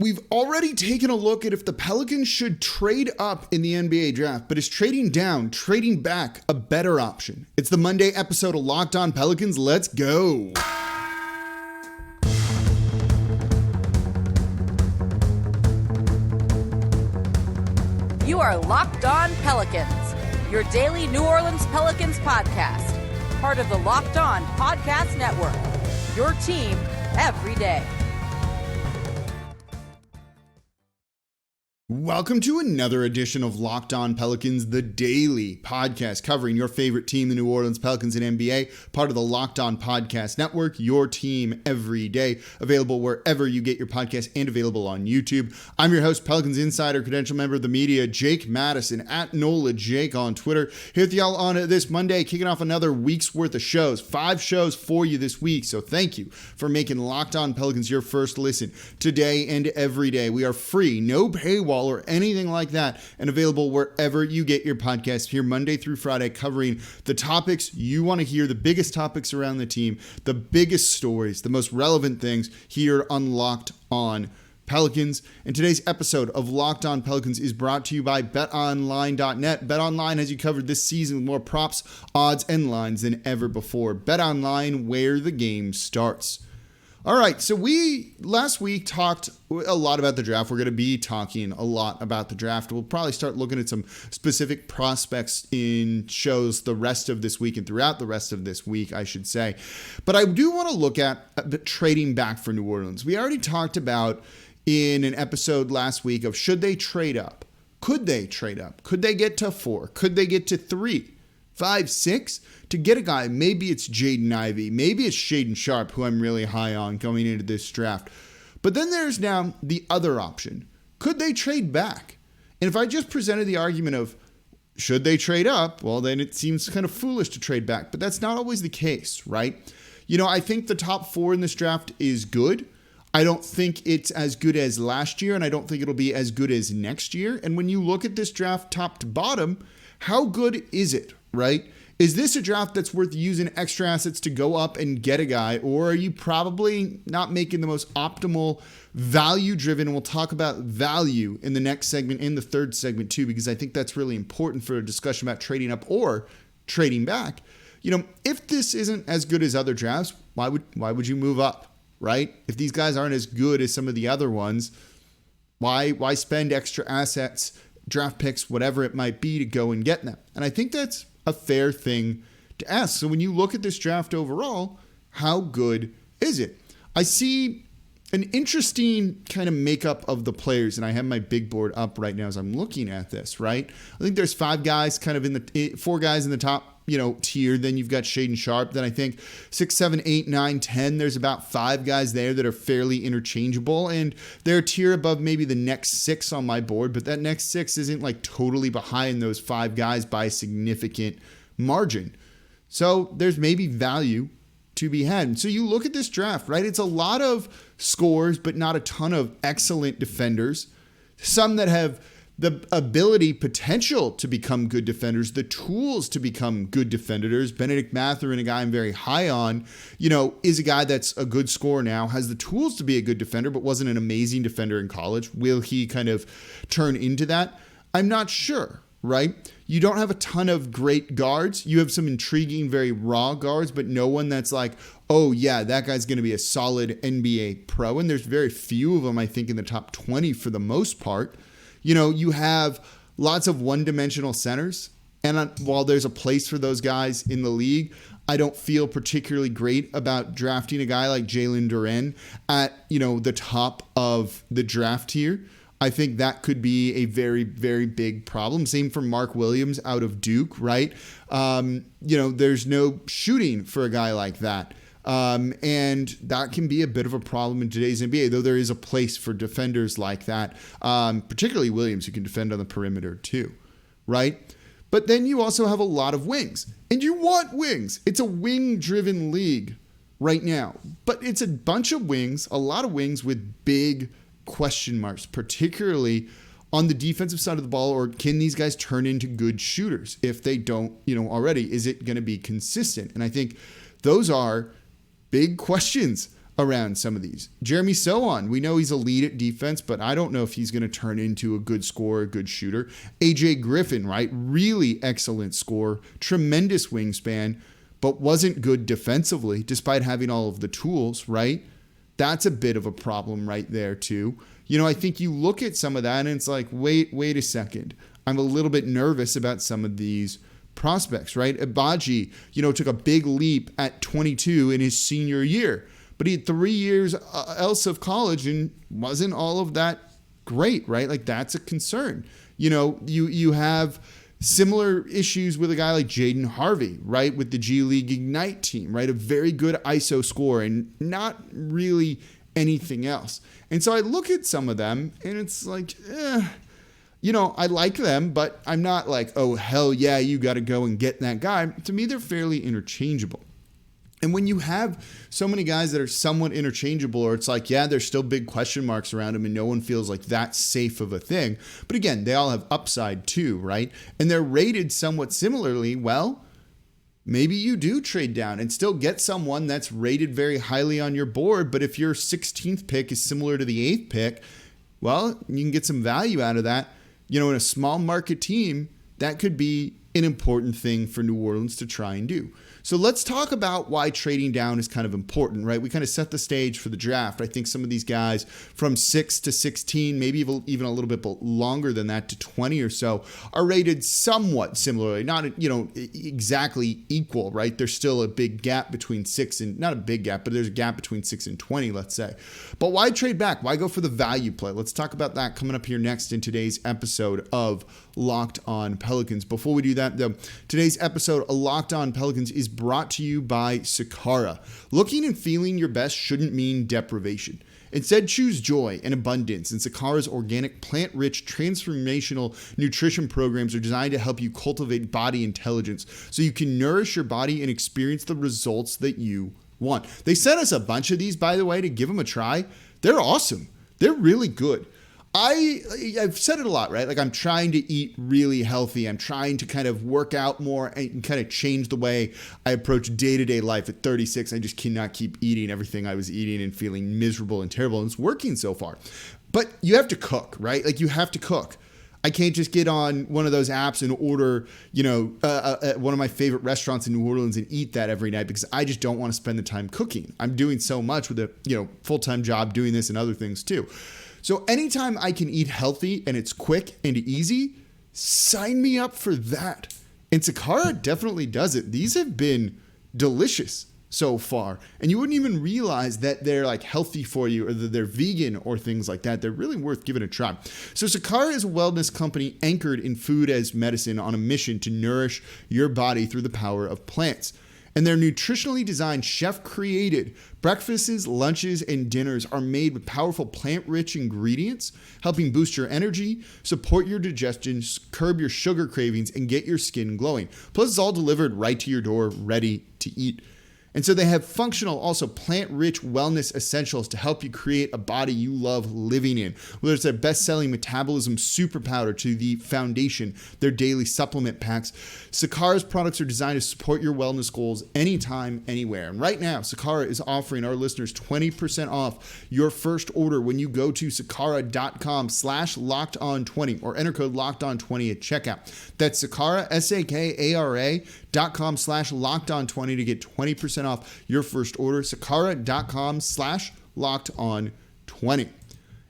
We've already taken a look at if the Pelicans should trade up in the NBA draft, but is trading down, trading back a better option? It's the Monday episode of Locked On Pelicans. Let's go. You are Locked On Pelicans, your daily New Orleans Pelicans podcast, part of the Locked On Podcast Network, your team every day. Welcome to another edition of Locked On Pelicans, the daily podcast covering your favorite team, the New Orleans Pelicans and NBA, part of the Locked On Podcast Network, your team every day, available wherever you get your podcast and available on YouTube. I'm your host, Pelicans Insider, credential member of the media, Jake Madison, at NOLA Jake on Twitter. Here with y'all on this Monday, kicking off another week's worth of shows. 5 shows for you this week, so thank you for making Locked On Pelicans your first listen today and every day. We are free, no paywall or anything like that, and available wherever you get your podcast here Monday through Friday, covering the topics you want to hear, the biggest topics around the team, the biggest stories, the most relevant things here on Locked On Pelicans. And today's episode of Locked On Pelicans is brought to you by BetOnline.net. BetOnline has you covered this season with more props, odds, and lines than ever before. BetOnline, where the game starts. All right, so we last week talked a lot about the draft. We're going to be talking a lot about the draft. We'll probably start looking at some specific prospects in shows the rest of this week and throughout the rest of this week, I should say. But I do want to look at trading back for New Orleans. We already talked about in an episode last week of should they trade up? Could they trade up? Could they get to 4? Could they get to 3? 5, 6 to get a guy? Maybe it's Jaden Ivey. Maybe it's Shaedon Sharpe, who I'm really high on going into this draft. But then there's now the other option. Could they trade back? And if I just presented the argument of should they trade up, well, then it seems kind of foolish to trade back. But that's not always the case, right? You know, I think the top 4 in this draft is good. I don't think it's as good as last year, and I don't think it'll be as good as next year. And when you look at this draft top to bottom, how good is it? Right? Is this a draft that's worth using extra assets to go up and get a guy, or are you probably not making the most optimal value driven? And we'll talk about value in the next segment, in the third segment too, because I think that's really important for a discussion about trading up or trading back. You know, if this isn't as good as other drafts, why would you move up, right? If these guys aren't as good as some of the other ones, why spend extra assets, draft picks, whatever it might be, to go and get them? And I think that's a fair thing to ask. So when you look at this draft overall, how good is it? I see an interesting kind of makeup of the players, and I have my big board up right now as I'm looking at this, right? I think there's 5 guys kind of in the 4 guys in the top, tier. Then you've got Shaedon Sharpe. Then I think 6, 7, 8, 9, 10. There's about 5 guys there that are fairly interchangeable, and they're a tier above maybe the next 6 on my board, but that next 6 isn't like totally behind those 5 guys by a significant margin. So there's maybe value to be had. So you look at this draft, right? It's a lot of scores, but not a ton of excellent defenders. Some that have the ability, potential to become good defenders, the tools to become good defenders. Bennedict Mathurin, a guy I'm very high on, is a guy that's a good scorer now, has the tools to be a good defender, but wasn't an amazing defender in college. Will he kind of turn into that? I'm not sure, right? You don't have a ton of great guards. You have some intriguing, very raw guards, but no one that's like, oh yeah, that guy's going to be a solid NBA pro. And there's very few of them, I think, in the top 20 for the most part. You have lots of one-dimensional centers, and while there's a place for those guys in the league, I don't feel particularly great about drafting a guy like Jalen Duren at, the top of the draft tier. I think that could be a very, very big problem. Same for Mark Williams out of Duke, right? There's no shooting for a guy like that. And that can be a bit of a problem in today's NBA, though there is a place for defenders like that, particularly Williams, who can defend on the perimeter too, right? But then you also have a lot of wings, and you want wings. It's a wing-driven league right now, but it's a bunch of wings, a lot of wings with big question marks, particularly on the defensive side of the ball. Or can these guys turn into good shooters? If they don't, already, is it going to be consistent? And I think those are big questions around some of these. Jeremy Sohan, we know he's elite at defense, but I don't know if he's going to turn into a good scorer, a good shooter. AJ Griffin, right? Really excellent scorer, tremendous wingspan, but wasn't good defensively despite having all of the tools, right? That's a bit of a problem right there too. I think you look at some of that and it's like, wait a second. I'm a little bit nervous about some of these prospects, right? Abaji, took a big leap at 22 in his senior year, but he had 3 years else of college and wasn't all of that great, right? Like that's a concern. You have similar issues with a guy like Jaden Harvey, right? With the G League Ignite team, right? A very good ISO scorer and not really anything else. And so I look at some of them and it's like, I like them, but I'm not like, oh, hell yeah, you got to go and get that guy. To me, they're fairly interchangeable. And when you have so many guys that are somewhat interchangeable, or it's like, yeah, there's still big question marks around them and no one feels like that's safe of a thing. But again, they all have upside too, right? And they're rated somewhat similarly. Well, maybe you do trade down and still get someone that's rated very highly on your board. But if your 16th pick is similar to the 8th pick, well, you can get some value out of that. In a small market team, that could be an important thing for New Orleans to try and do. So let's talk about why trading down is kind of important, right? We kind of set the stage for the draft. I think some of these guys from 6 to 16, maybe even a little bit longer than that to 20 or so, are rated somewhat similarly, not exactly equal, right? There's still a big gap between 6 and, not a big gap, but there's a gap between 6 and 20, let's say. But why trade back? Why go for the value play? Let's talk about that coming up here next in today's episode of Locked On Pelicans. Before we do that, though, today's episode of Locked On Pelicans is brought to you by Sakara. Looking and feeling your best shouldn't mean deprivation. Instead, choose joy and abundance, and Sakara's organic, plant-rich, transformational nutrition programs are designed to help you cultivate body intelligence so you can nourish your body and experience the results that you want. They sent us a bunch of these, by the way, to give them a try. They're awesome. They're really good. I've said it a lot, right? Like I'm trying to eat really healthy. I'm trying to kind of work out more and kind of change the way I approach day-to-day life. At 36, I just cannot keep eating everything I was eating and feeling miserable and terrible. And it's working so far. But you have to cook, right? Like you have to cook. I can't just get on one of those apps and order, one of my favorite restaurants in New Orleans and eat that every night because I just don't want to spend the time cooking. I'm doing so much with a, full-time job doing this and other things too. So anytime I can eat healthy and it's quick and easy, sign me up for that. And Sakara definitely does it. These have been delicious so far. And you wouldn't even realize that they're like healthy for you or that they're vegan or things like that. They're really worth giving a try. So Sakara is a wellness company anchored in food as medicine on a mission to nourish your body through the power of plants. And their nutritionally designed, chef-created breakfasts, lunches, and dinners are made with powerful plant-rich ingredients, helping boost your energy, support your digestion, curb your sugar cravings, and get your skin glowing. Plus, it's all delivered right to your door, ready to eat. And so they have functional, also plant-rich wellness essentials to help you create a body you love living in. Whether it's their best-selling Metabolism Super Powder to the Foundation, their daily supplement packs, Sakara's products are designed to support your wellness goals anytime, anywhere. And right now, Sakara is offering our listeners 20% off your first order when you go to sakara.com/lockedon20 or enter code lockedon20 at checkout. That's Sakara, SAKARA.com/lockedon20 to get 20% off your first order. Sakara.com/lockedon20.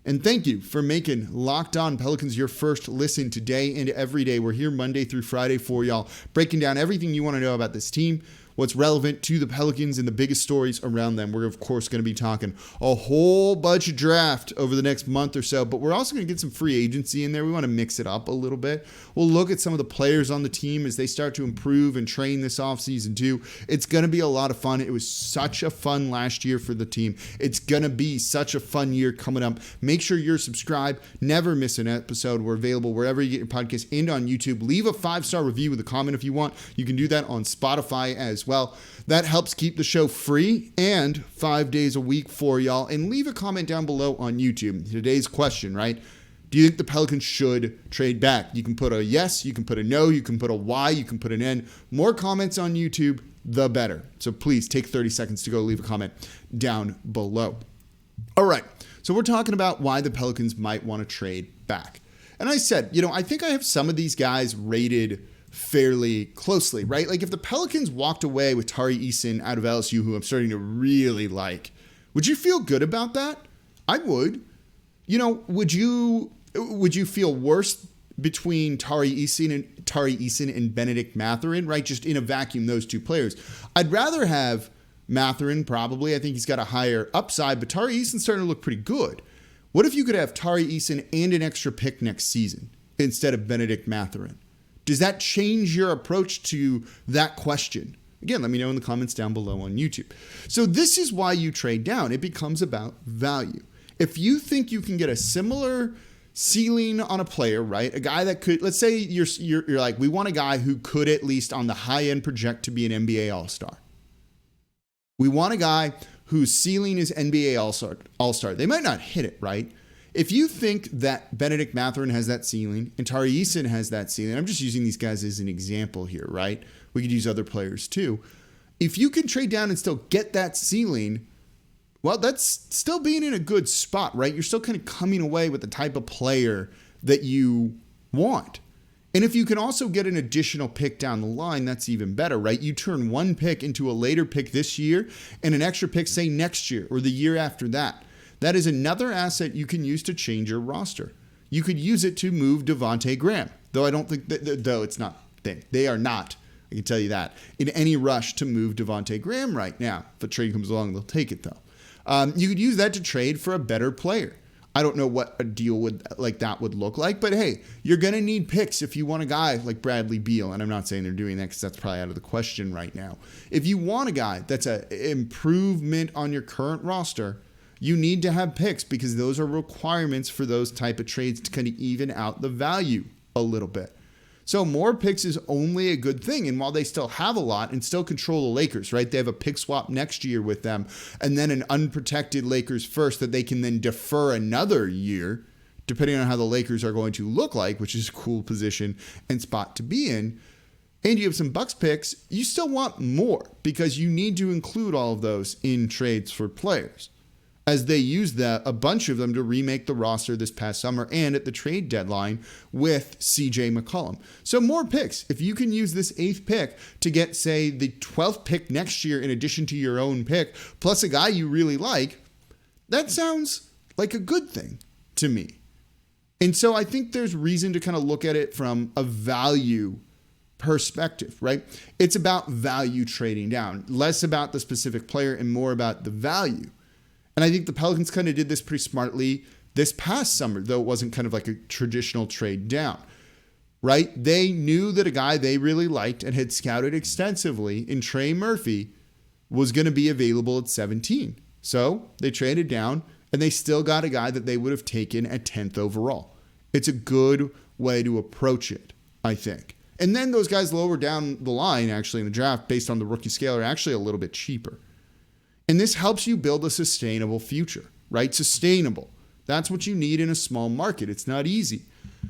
And thank you for making Locked On Pelicans your first listen today and every day. We're here Monday through Friday for y'all, breaking down everything you want to know about this team, what's relevant to the Pelicans, and the biggest stories around them. We're, of course, going to be talking a whole bunch of draft over the next month or so, but we're also going to get some free agency in there. We want to mix it up a little bit. We'll look at some of the players on the team as they start to improve and train this offseason too. It's going to be a lot of fun. It was such a fun last year for the team. It's going to be such a fun year coming up. Make sure you're subscribed. Never miss an episode. We're available wherever you get your podcast and on YouTube. Leave a 5-star review with a comment if you want. You can do that on Spotify as well. That helps keep the show free and 5 days a week for y'all. And leave a comment down below on YouTube. Today's question, right? Do you think the Pelicans should trade back? You can put a yes, you can put a no, you can put a Y, you can put an N. More comments on YouTube, the better. So please take 30 seconds to go leave a comment down below. All right, so we're talking about why the Pelicans might want to trade back. And I said, I think I have some of these guys rated fairly closely, right? Like if the Pelicans walked away with Tari Eason out of LSU, who I'm starting to really like, would you feel good about that? I would. Would you feel worse between Tari Eason and Benedict Mathurin, right? Just in a vacuum, those two players. I'd rather have Mathurin, probably. I think he's got a higher upside, but Tari Eason's starting to look pretty good. What if you could have Tari Eason and an extra pick next season instead of Benedict Mathurin? Does that change your approach to that question? Again, let me know in the comments down below on YouTube. So this is why you trade down. It becomes about value. If you think you can get a similar ceiling on a player, right? A guy that could, let's say you're like, we want a guy who could at least on the high end project to be an NBA All-Star. We want a guy whose ceiling is NBA All-Star. They might not hit it, right? If you think that Benedict Mathurin has that ceiling and Tari Eason has that ceiling, I'm just using these guys as an example here, right? We could use other players too. If you can trade down and still get that ceiling, well, that's still being in a good spot, right? You're still kind of coming away with the type of player that you want. And if you can also get an additional pick down the line, that's even better, right? You turn one pick into a later pick this year and an extra pick, say, next year or the year after that. That is another asset you can use to change your roster. You could use it to move Devontae Graham, though I don't think that, though it's not, they are not, I can tell you that, in any rush to move Devontae Graham right now. If a trade comes along, they'll take it, though. You could use that to trade for a better player. I don't know what a deal like that would look like, but hey, you're going to need picks if you want a guy like Bradley Beal, and I'm not saying they're doing that because that's probably out of the question right now. If you want a guy that's an improvement on your current roster, you need to have picks because those are requirements for those type of trades to kind of even out the value a little bit. So more picks is only a good thing. And while they still have a lot and still control the Lakers, right? They have a pick swap next year with them and then an unprotected Lakers first that they can then defer another year, depending on how the Lakers are going to look like, which is a cool position and spot to be in. And you have some Bucks picks, you still want more because you need to include all of those in trades for players, as they used a bunch of them to remake the roster this past summer and at the trade deadline with CJ McCollum. So more picks. If you can use this 8th pick to get, say, the 12th pick next year in addition to your own pick, plus a guy you really like, that sounds like a good thing to me. And so I think there's reason to kind of look at it from a value perspective, right? It's about value trading down, less about the specific player and more about the value. And I think the Pelicans kind of did this pretty smartly this past summer, though it wasn't kind of like a traditional trade down, right? They knew that a guy they really liked and had scouted extensively in Trey Murphy was going to be available at 17. So they traded down and they still got a guy that they would have taken at 10th overall. It's a good way to approach it, I think. And then those guys lower down the line, actually, in the draft based on the rookie scale are actually a little bit cheaper. And this helps you build a sustainable future, right? Sustainable. That's what you need in a small market. It's not easy.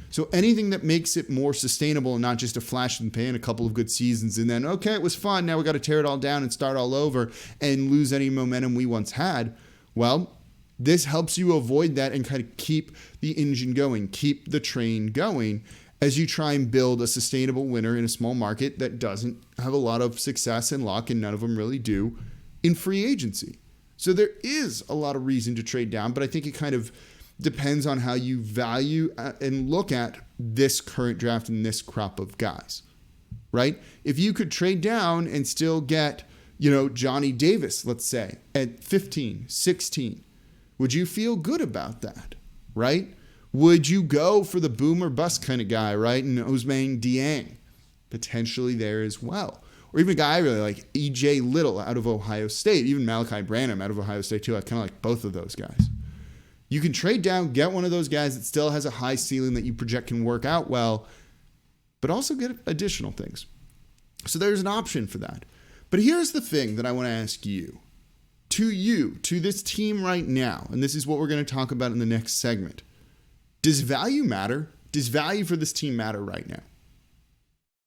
So anything that makes it more sustainable and not just a flash in the pan, a couple of good seasons, and then, okay, it was fun. Now we got to tear it all down and start all over and lose any momentum we once had. Well, this helps you avoid that and kind of keep the engine going, keep the train going as you try and build a sustainable winner in a small market that doesn't have a lot of success and luck, and none of them really do, in free agency. So there is a lot of reason to trade down, but I think it kind of depends on how you value and look at this current draft and this crop of guys, right? If you could trade down and still get, Johnny Davis, let's say, at 15, 16, would you feel good about that, right? Would you go for the boom or bust kind of guy, right? And Ousmane Dieng, potentially there as well. Or even a guy I really like, E.J. Little out of Ohio State. Even Malachi Branham out of Ohio State, too. I kind of like both of those guys. You can trade down, get one of those guys that still has a high ceiling that you project can work out well, but also get additional things. So there's an option for that. But here's the thing that I want to ask you, to this team right now, and this is what we're going to talk about in the next segment. Does value matter? Does value for this team matter right now?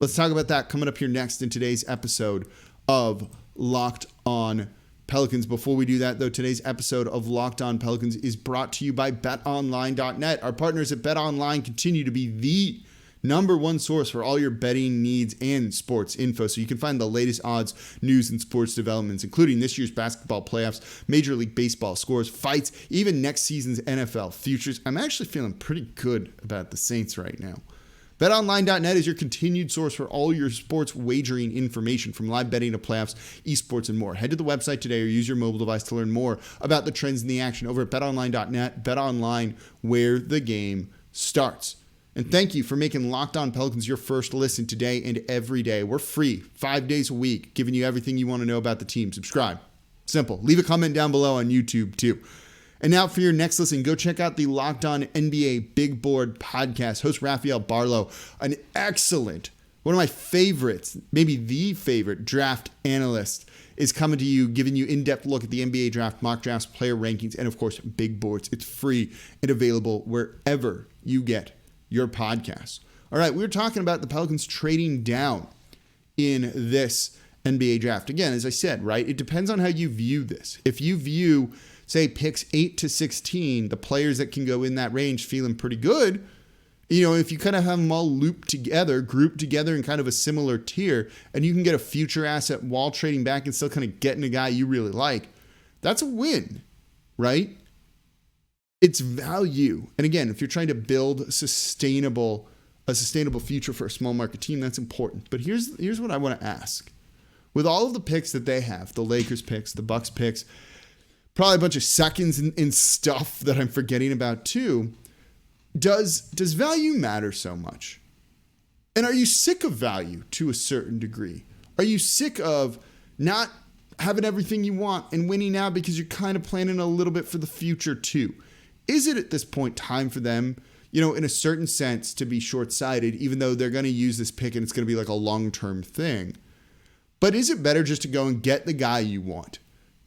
Let's talk about that coming up here next in today's episode of Locked On Pelicans. Before we do that, though, today's episode of Locked On Pelicans is brought to you by BetOnline.net. Our partners at BetOnline continue to be the number one source for all your betting needs and sports info. So you can find the latest odds, news, and sports developments, including this year's basketball playoffs, Major League Baseball scores, fights, even next season's NFL futures. I'm actually feeling pretty good about the Saints right now. BetOnline.net is your continued source for all your sports wagering information, from live betting to playoffs, esports, and more. Head to the website today or use your mobile device to learn more about the trends in the action over at BetOnline.net. BetOnline, where the game starts. And thank you for making Locked On Pelicans your first listen today and every day. We're free 5 days a week, giving you everything you want to know about the team. Subscribe. Simple. Leave a comment down below on YouTube too. And now for your next listen, go check out the Locked On NBA Big Board podcast. Host Rafael Barlow, an excellent, one of my favorites, maybe the favorite draft analyst, is coming to you, giving you in-depth look at the NBA draft, mock drafts, player rankings, and of course, big boards. It's free and available wherever you get your podcasts. All right, we were talking about the Pelicans trading down in this NBA draft. Again, as I said, right, it depends on how you view this. If you view, say, picks 8 to 16, the players that can go in that range feeling pretty good, you know, if you kind of have them all looped together, grouped together in kind of a similar tier, and you can get a future asset while trading back and still kind of getting a guy you really like, that's a win, right? It's value. And again, if you're trying to build a sustainable future for a small market team, that's important. But here's what I want to ask. With all of the picks that they have, the Lakers picks, the Bucks picks, probably a bunch of seconds and stuff that I'm forgetting about too, does value matter so much? And are you sick of value to a certain degree? Are you sick of not having everything you want and winning now because you're kind of planning a little bit for the future too? Is it at this point time for them, you know, in a certain sense, to be short-sighted, even though they're going to use this pick and it's going to be like a long-term thing? But is it better just to go and get the guy you want?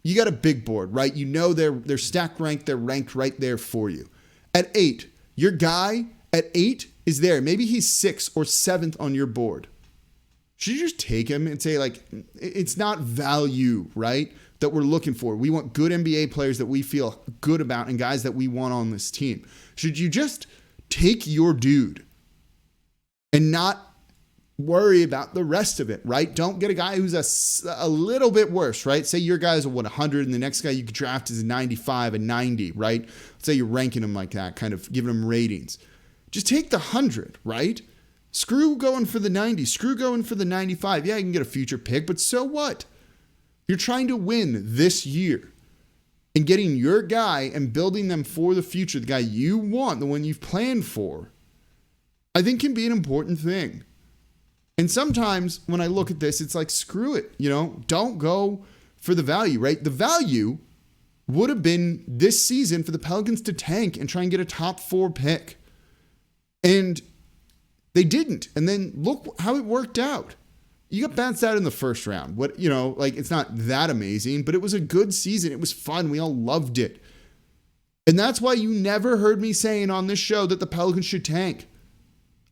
You got a big board, right? You know they're stack ranked, they're ranked right there for you. At 8, your guy at 8 is there. Maybe he's 6th or 7th on your board. Should you just take him and say, like, it's not value, right, that we're looking for? We want good NBA players that we feel good about and guys that we want on this team. Should you just take your dude and not worry about the rest of it, right? Don't get a guy who's a little bit worse, right? Say your guy's a 100 and the next guy you could draft is a 95, a 90, right? Let's say you're ranking them like that, kind of giving them ratings. Just take the 100, right? Screw going for the 90, screw going for the 95. Yeah, you can get a future pick, but so what? You're trying to win this year. And getting your guy and building them for the future, the guy you want, the one you've planned for, I think can be an important thing. And sometimes when I look at this, it's like, screw it, you know, don't go for the value, right? The value would have been this season for the Pelicans to tank and try and get a top 4 pick. And they didn't. And then look how it worked out. You got bounced out in the first round. What, you know, like, it's not that amazing, but it was a good season. It was fun. We all loved it. And that's why you never heard me saying on this show that the Pelicans should tank.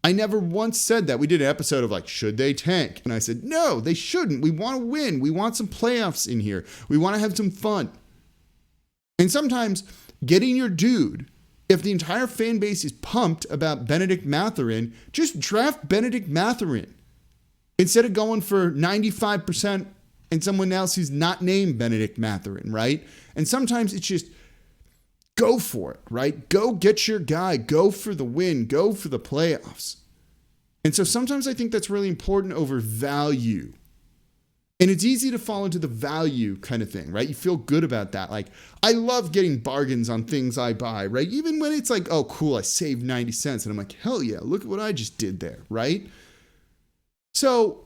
I never once said that. We did an episode of like, should they tank? And I said, no, they shouldn't. We want to win. We want some playoffs in here. We want to have some fun. And sometimes getting your dude, if the entire fan base is pumped about Benedict Mathurin, just draft Benedict Mathurin instead of going for 95% and someone else who's not named Benedict Mathurin, right? And sometimes it's just go for it, right? Go get your guy. Go for the win. Go for the playoffs. And so sometimes I think that's really important over value. And it's easy to fall into the value kind of thing, right? You feel good about that. Like, I love getting bargains on things I buy, right? Even when it's like, oh, cool, I saved 90 cents. And I'm like, hell yeah, look at what I just did there, right? So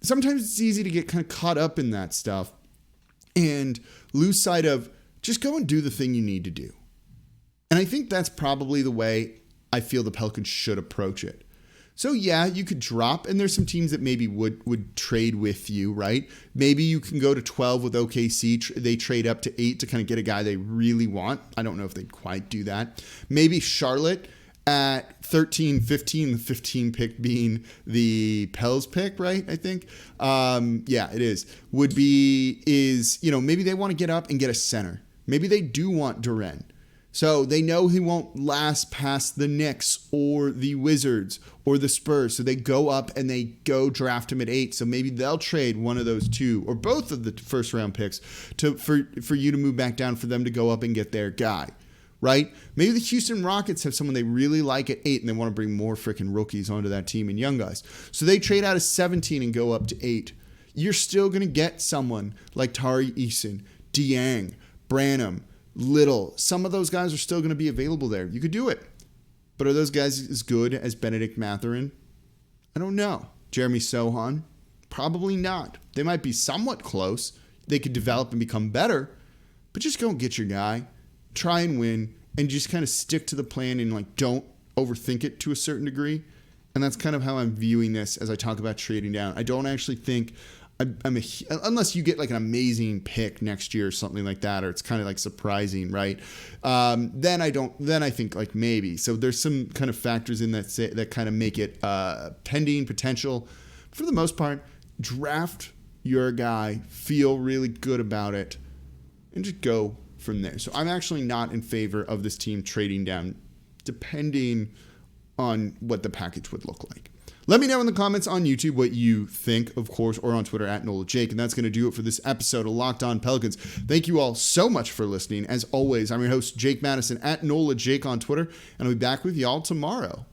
sometimes it's easy to get kind of caught up in that stuff and lose sight of just go and do the thing you need to do. And I think that's probably the way I feel the Pelicans should approach it. So yeah, you could drop, and there's some teams that maybe would trade with you, right? Maybe you can go to 12 with OKC. They trade up to 8 to kind of get a guy they really want. I don't know if they'd quite do that. Maybe Charlotte at 13, 15, the 15 pick being the Pels pick, right? I think. Yeah, it is. Maybe they want to get up and get a center. Maybe they do want Duren. So they know he won't last past the Knicks or the Wizards or the Spurs. So they go up and they go draft him at 8. So maybe they'll trade one of those two or both of the first round picks for you to move back down for them to go up and get their guy. Right? Maybe the Houston Rockets have someone they really like at 8 and they want to bring more freaking rookies onto that team and young guys. So they trade out of 17 and go up to 8. You're still going to get someone like Tari Eason, Dieng, Branham, Little. Some of those guys are still going to be available there. You could do it. But are those guys as good as Benedict Mathurin? I don't know. Jeremy Sohan? Probably not. They might be somewhat close. They could develop and become better. But just go and get your guy. Try and win, and just kind of stick to the plan and don't overthink it to a certain degree. And that's kind of how I'm viewing this as I talk about trading down. I don't actually think unless you get an amazing pick next year or something like that, or it's kind of surprising, right? Then I think maybe. So there's some kind of factors in that kind of make it pending potential. For the most part, draft your guy, feel really good about it, and just go from there. So I'm actually not in favor of this team trading down, depending on what the package would look like. Let me know in the comments on YouTube what you think, of course, or on Twitter at NolaJake. And that's going to do it for this episode of Locked On Pelicans. Thank you all so much for listening. As always, I'm your host, Jake Madison, at NolaJake on Twitter, and I'll be back with y'all tomorrow.